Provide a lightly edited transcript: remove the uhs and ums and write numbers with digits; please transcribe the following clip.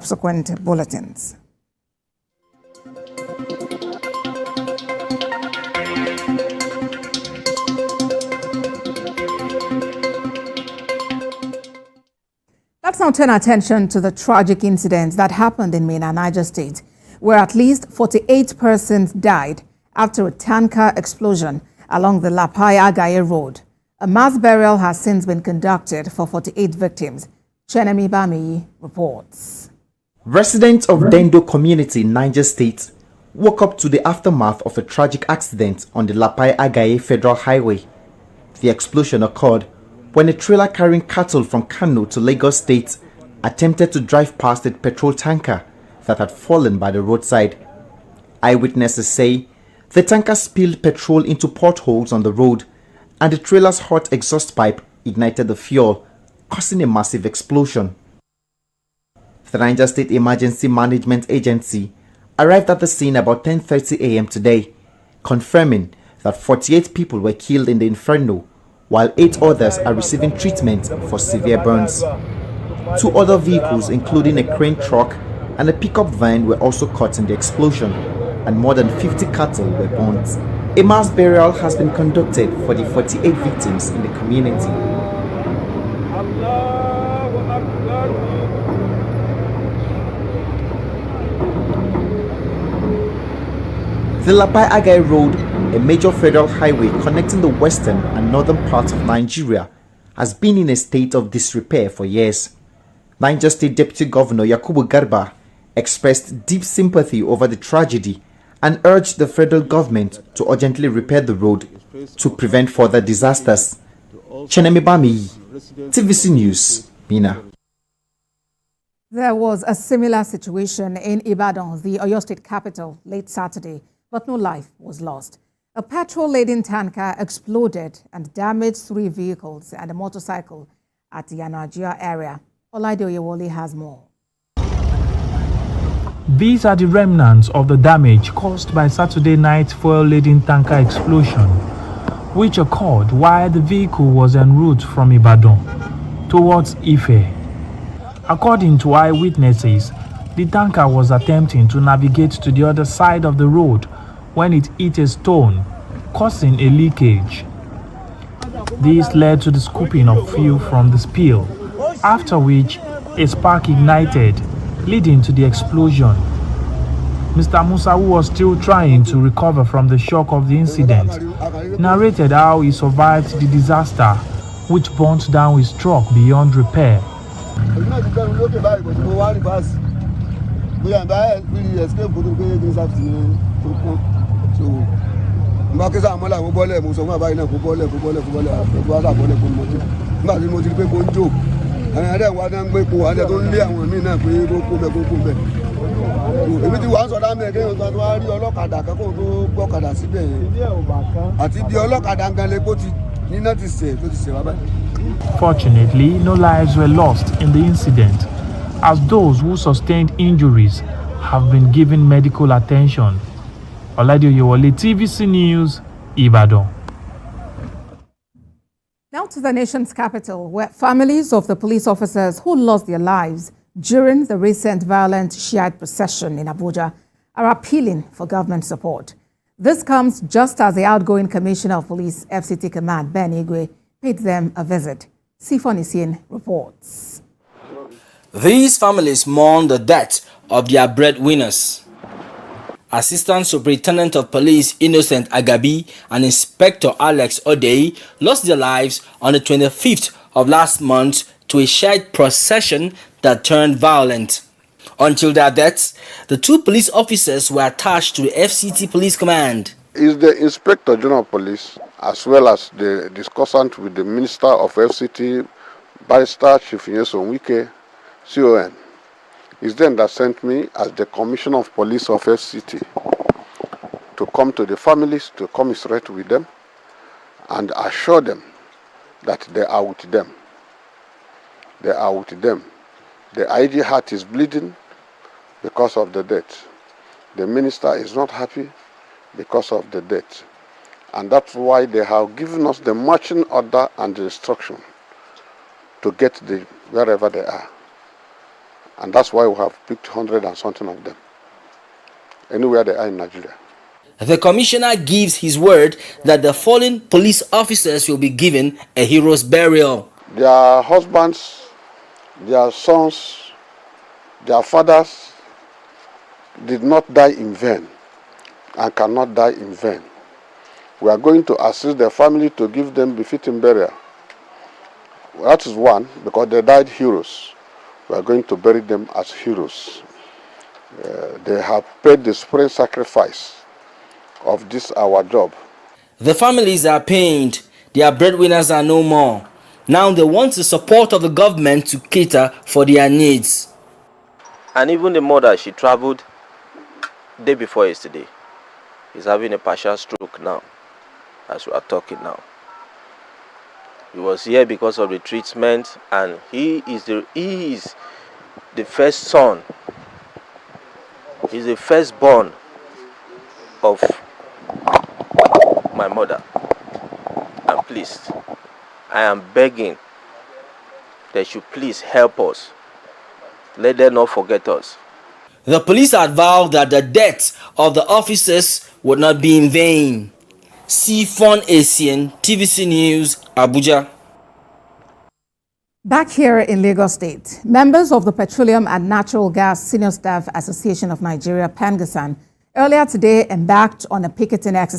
Subsequent bulletins. Let's now turn attention to the tragic incident that happened in Minna, Niger State, where at least 48 persons died after a tanker explosion along the Ajaero road. A mass burial has since been conducted for 48 victims. Chenemi Bami reports. Residents of Dendo community in Niger State woke up to the aftermath of a tragic accident on the Ajaero Federal Highway. The explosion occurred when a trailer carrying cattle from Kano to Lagos State attempted to drive past a petrol tanker that had fallen by the roadside. Eyewitnesses say the tanker spilled petrol into potholes on the road, and the trailer's hot exhaust pipe ignited the fuel, causing a massive explosion. The Niger State Emergency Management Agency arrived at the scene about 10:30 a.m. today, confirming that 48 people were killed in the inferno, while 8 others are receiving treatment for severe burns. 2 other vehicles, including a crane truck and a pickup van, were also caught in the explosion, and more than 50 cattle were burnt. A mass burial has been conducted for the 48 victims in the community. The Ajaero Road, a major federal highway connecting the western and northern parts of Nigeria, has been in a state of disrepair for years. Niger State Deputy Governor Yakubu Garba expressed deep sympathy over the tragedy and urged the federal government to urgently repair the road to prevent further disasters. Chenemi Bami, TVC News, Minna. There was a similar situation in Ibadan, the Oyo State capital, late Saturday, but no life was lost. A petrol-laden tanker exploded and damaged 3 vehicles and a motorcycle at the Ajaero area. Olaide Oyewole has more. These are the remnants of the damage caused by Saturday night's fuel-laden tanker explosion, which occurred while the vehicle was en route from Ibadan towards Ife. According to eyewitnesses, the tanker was attempting to navigate to the other side of the road when it hit a stone, causing a leakage. This led to the scooping of fuel from the spill, after which a spark ignited, leading to the explosion. Mr. Musa, who was still trying to recover from the shock of the incident, narrated how he survived the disaster, which burnt down his truck beyond repair. Fortunately, no lives were lost in the incident, as those who sustained injuries have been given medical attention. Olaide Oyewole, TVC News, Ibadan. Now to the nation's capital, where families of the police officers who lost their lives during the recent violent Shiite procession in Abuja are appealing for government support. This comes just as the outgoing Commissioner of Police FCT Command, Ben Igwe, paid them a visit. Sifon Isien reports. These families mourn the death of their breadwinners. Assistant Superintendent of Police Innocent Agabi and Inspector Alex Odei lost their lives on the 25th of last month to a Shiite procession that turned violent. Until their deaths, the 2 police officers were attached to the FCT Police Command. Is the Inspector General of Police, as well as the discussant with the Minister of FCT, Barrister Chief Nyesom Wike, CON. It's them that sent me as the Commissioner of Police of FCT to come to the families, to commiserate with them and assure them that they are with them. They are with them. The IG heart is bleeding because of the death. The minister is not happy because of the death. And that's why they have given us the marching order and the instruction to get the wherever they are. And that's why we have picked 100 and something of them, anywhere they are in Nigeria. The commissioner gives his word that the fallen police officers will be given a hero's burial. Their husbands, their sons, their fathers did not die in vain and cannot die in vain. We are going to assist their family to give them befitting burial. That is one, because they died heroes. We are going to bury them as heroes. They have paid the supreme sacrifice of this our job. The families are pained. Their breadwinners are no more. Now they want the support of the government to cater for their needs. And even the mother, she traveled day before yesterday. He's having a partial stroke now, as we are talking now. He was here because of the treatment, and he is the first son. He's the firstborn of my mother. And please, I am begging they should please help us. Let them not forget us. The police had vowed that the death of the officers would not be in vain. Sifon Asian, TVC News, Abuja. Back here in Lagos State, members of the Petroleum and Natural Gas Senior Staff Association of Nigeria, PANGASAN, earlier today embarked on a picketing exercise